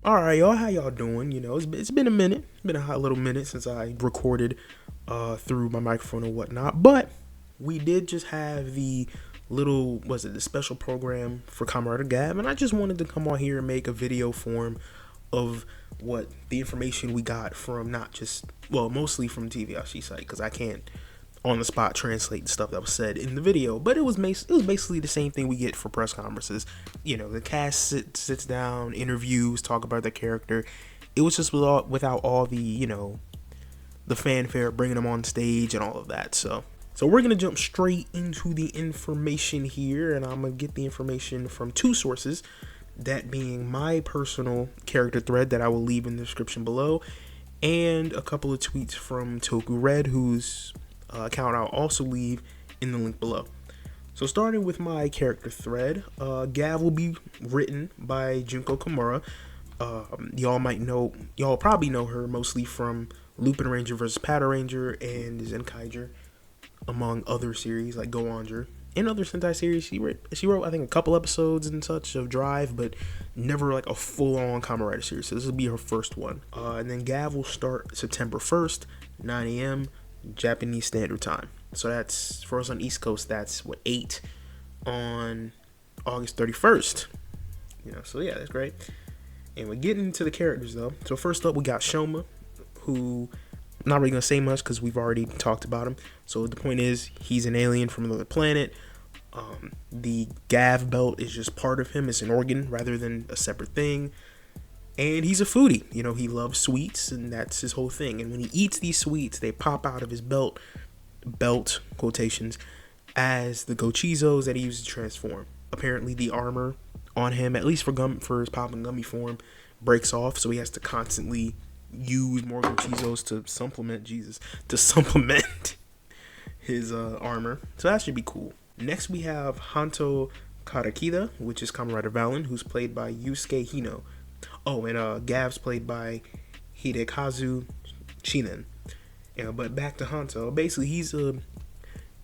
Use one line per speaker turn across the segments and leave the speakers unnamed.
Alright, y'all, how y'all doing? It's been a minute. It's been a hot little minute since I recorded through my microphone and whatnot. But we did just have the special program for Comrade Gavv, and I just wanted to come on here and make a video form of what the information we got from not just, well, mostly from TVRC site, because I can't on the spot translate the stuff that was said in the video, but it was basically the same thing we get for press conferences. The cast sits down, interviews, talk about the character. It was just without all the the fanfare, bringing them on stage and all of that. So we're gonna jump straight into the information here, and I'm gonna get the information from two sources. That being my personal character thread that I will leave in the description below, and a couple of tweets from Toku Red, whose account I'll also leave in the link below. So starting with my character thread, Gavv will be written by Junko Komura. Y'all probably know her mostly from Lupin Ranger vs. Powder Ranger and Zenkaiger, among other series like Go Onger. In other Sentai series, she wrote I think a couple episodes and such of Drive, but never like a full-on Kamen Rider series. So this will be her first one. And then Gavv will start September 1st, 9 a.m. Japanese Standard Time. So that's, for us on East Coast, that's 8 on August 31st. So yeah, that's great. And we're getting into the characters though. So first up, we got Shoma, who I'm not really gonna say much because we've already talked about him. So the point is, he's an alien from another planet. The Gavv belt is just part of him. It's an organ rather than a separate thing. And he's a foodie. He loves sweets, and that's his whole thing. And when he eats these sweets, they pop out of his belt quotations, as the gochizos that he uses to transform. Apparently, the armor on him, at least for his pop and gummy form, breaks off, so he has to constantly use more gochizos to supplement his armor. So that should be cool. Next, we have Hanto Karakida, which is Kamen Rider Valen, who's played by Yusuke Hino. Oh, and Gav's played by Hidekazu Shinen. But back to Hanto. Basically,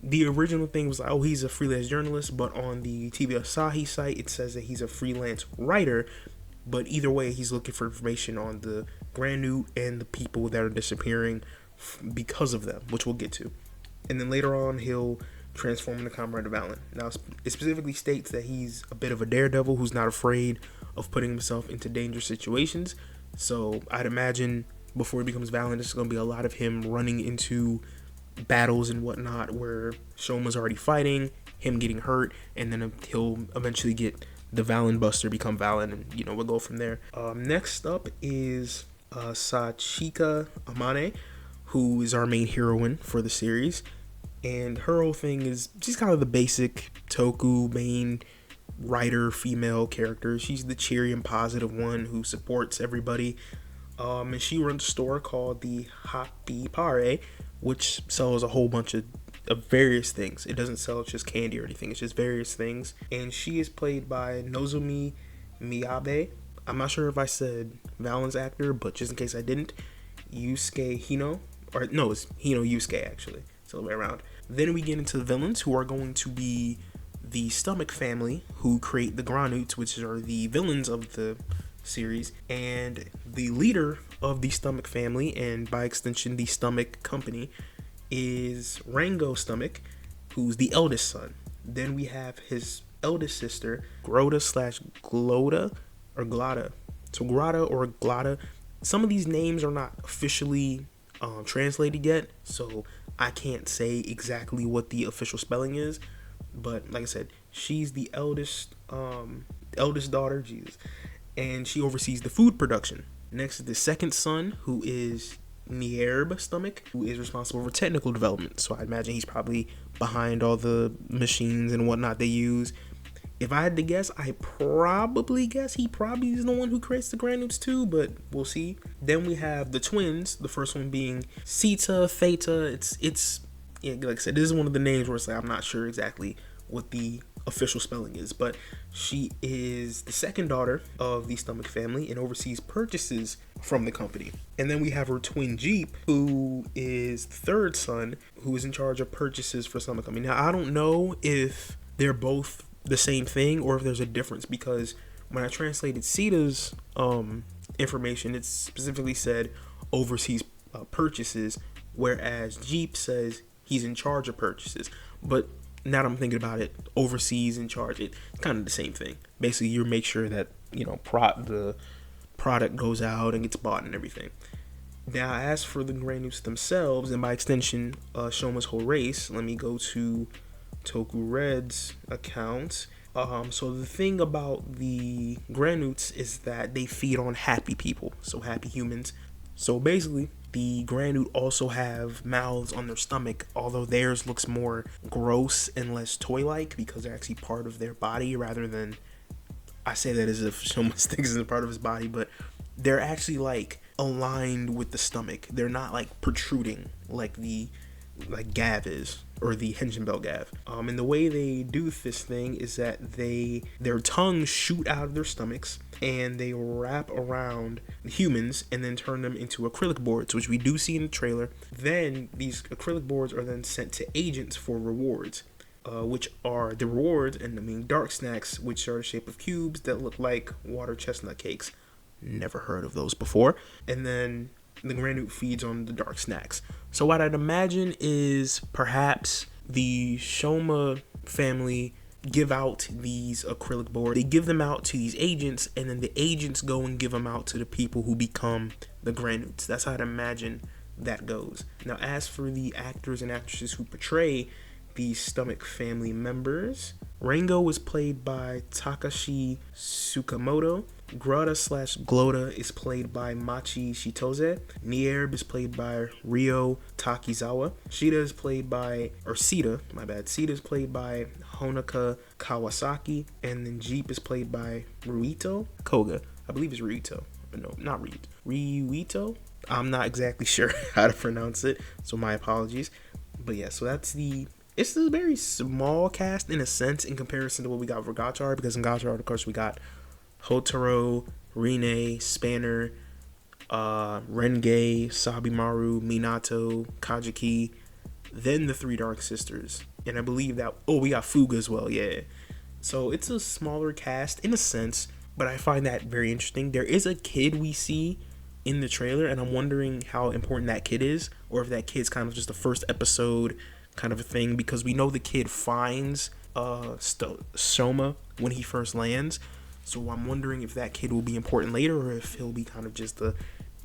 the original thing was like, oh, he's a freelance journalist, but on the TV Asahi site, it says that he's a freelance writer. But either way, he's looking for information on the Grand Newt and the people that are disappearing because of them, which we'll get to. And then later on, he'll transform into Kamen Rider Valen. Now, it specifically states that he's a bit of a daredevil who's not afraid of putting himself into dangerous situations. So I'd imagine before he becomes Valen, there's going to be a lot of him running into battles and whatnot where Shoma's already fighting, him getting hurt, and then he'll eventually get the Valen Buster, become Valen, and we'll go from there. Next up is Saica Amane, who is our main heroine for the series. And her whole thing is, she's kind of the basic Toku main writer female character. She's the cheery and positive one who supports everybody. And she runs a store called the Happy Pare, which sells a whole bunch of various things. It doesn't sell just candy or anything. It's just various things. And she is played by Nozomi Miyabe. I'm not sure if I said Valen's actor, but just in case I didn't, Yusuke Hino. Or no, it's Hino Yusuke, actually. It's the other way around. Then we get into the villains, who are going to be the Stomach family, who create the Granuts, which are the villains of the series. And the leader of the Stomach family, and by extension the Stomach company, is Rango Stomach, who's the eldest son. Then we have his eldest sister, Grota/Glota, or Glotta. So Grota or Glotta. Some of these names are not officially translated yet, so I can't say exactly what the official spelling is. But like I said, she's the eldest daughter, Jesus, and she oversees the food production. Next is the second son, who is Nierb Stomach, who is responsible for technical development. So I imagine he's probably behind all the machines and whatnot they use. If I had to guess, I probably guess he probably is the one who creates the Granules too, but we'll see. Then we have the twins, the first one being Sita, Theta. It's yeah, like I said, this is one of the names where it's like I'm not sure exactly what the official spelling is, but she is the second daughter of the Stomach family and oversees purchases from the company. And then we have her twin Jeep, who is the third son, who is in charge of purchases for Stomach company. Now, I don't know if they're both the same thing or if there's a difference, because when I translated Sita's information. It specifically said overseas purchases, whereas Jeep says he's in charge of purchases. But now that I'm thinking about it, overseas in charge, it's kind of the same thing. Basically, you make sure that, you know, the product goes out and gets bought and everything. Now, as for the Granuts themselves, and by extension, Shoma's whole race, let me go to Toku Red's account. So the thing about the Granuts is that they feed on happy people, so happy humans. So basically, the Granut also have mouths on their stomach, although theirs looks more gross and less toy-like because they're actually part of their body rather than, I say that as if Shoma thinks it's a part of his body, but they're actually like aligned with the stomach. They're not like protruding like Gavv is, or the Henshin Belt Gavv. And the way they do this thing is that their tongues shoot out of their stomachs and they wrap around humans and then turn them into acrylic boards, which we do see in the trailer. Then these acrylic boards are then sent to agents for rewards, which are the rewards and dark snacks, which are the shape of cubes that look like water chestnut cakes. Never heard of those before. And then the Granut feeds on the dark snacks. So what I'd imagine is perhaps the Shoma family give out these acrylic boards. They give them out to these agents, and then the agents go and give them out to the people who become the Granuts. That's how I'd imagine that goes. Now, as for the actors and actresses who portray these Stomach family members, Rango was played by Takashi Tsukamoto. Grota/Glota is played by Machi Shitose. Nierb is played by Ryo Takizawa. Sita is played by Honoka Kawasaki. And then Jeep is played by Ruito Koga. I believe it's Ruito. No, not Ruito. Ryuito? I'm not exactly sure how to pronounce it, so my apologies. But yeah, so it's a very small cast in a sense in comparison to what we got for Gachar, because in Gachar, of course, we got Hotaro, Rine, Spanner, Renge, Sabimaru, Minato, Kajiki, then the three Dark Sisters. And I believe that, we got Fuga as well, yeah. So it's a smaller cast in a sense, but I find that very interesting. There is a kid we see in the trailer, and I'm wondering how important that kid is, or if that kid's kind of just the first episode kind of a thing, because we know the kid finds Shoma when he first lands. So I'm wondering if that kid will be important later, or if he'll be kind of just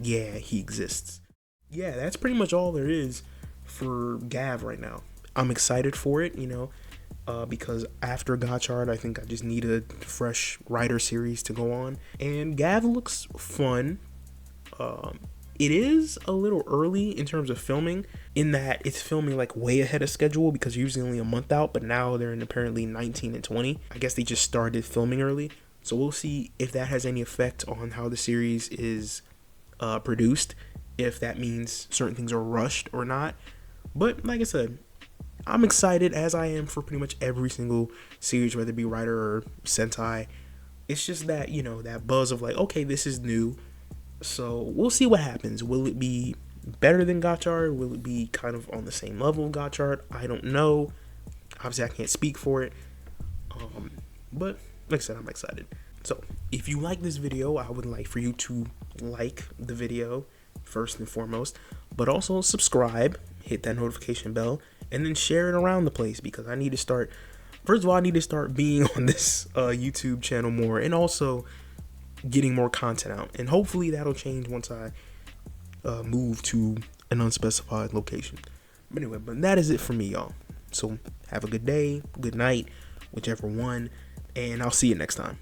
he exists. Yeah, that's pretty much all there is for Gavv right now. I'm excited for it, because after Gachard, I think I just need a fresh writer series to go on. And Gavv looks fun. It is a little early in terms of filming, in that it's filming like way ahead of schedule, because usually only a month out, but now they're in apparently 19 and 20. I guess they just started filming early. So we'll see if that has any effect on how the series is produced, if that means certain things are rushed or not. But like I said, I'm excited, as I am for pretty much every single series, whether it be writer or Sentai. It's just that, that buzz of like, okay, this is new. So we'll see what happens. Will it be better than Gachard? Will it be kind of on the same level of Gachard? I don't know. Obviously, I can't speak for it. But like I said, I'm excited. So if you like this video, I would like for you to like the video first and foremost, but also subscribe, hit that notification bell, and then share it around the place, because I need to start, first of all, I need to start being on this YouTube channel more, and also getting more content out. And hopefully that'll change once I move to an unspecified location. But anyway, that is it for me, y'all. So have a good day, good night, whichever one, and I'll see you next time.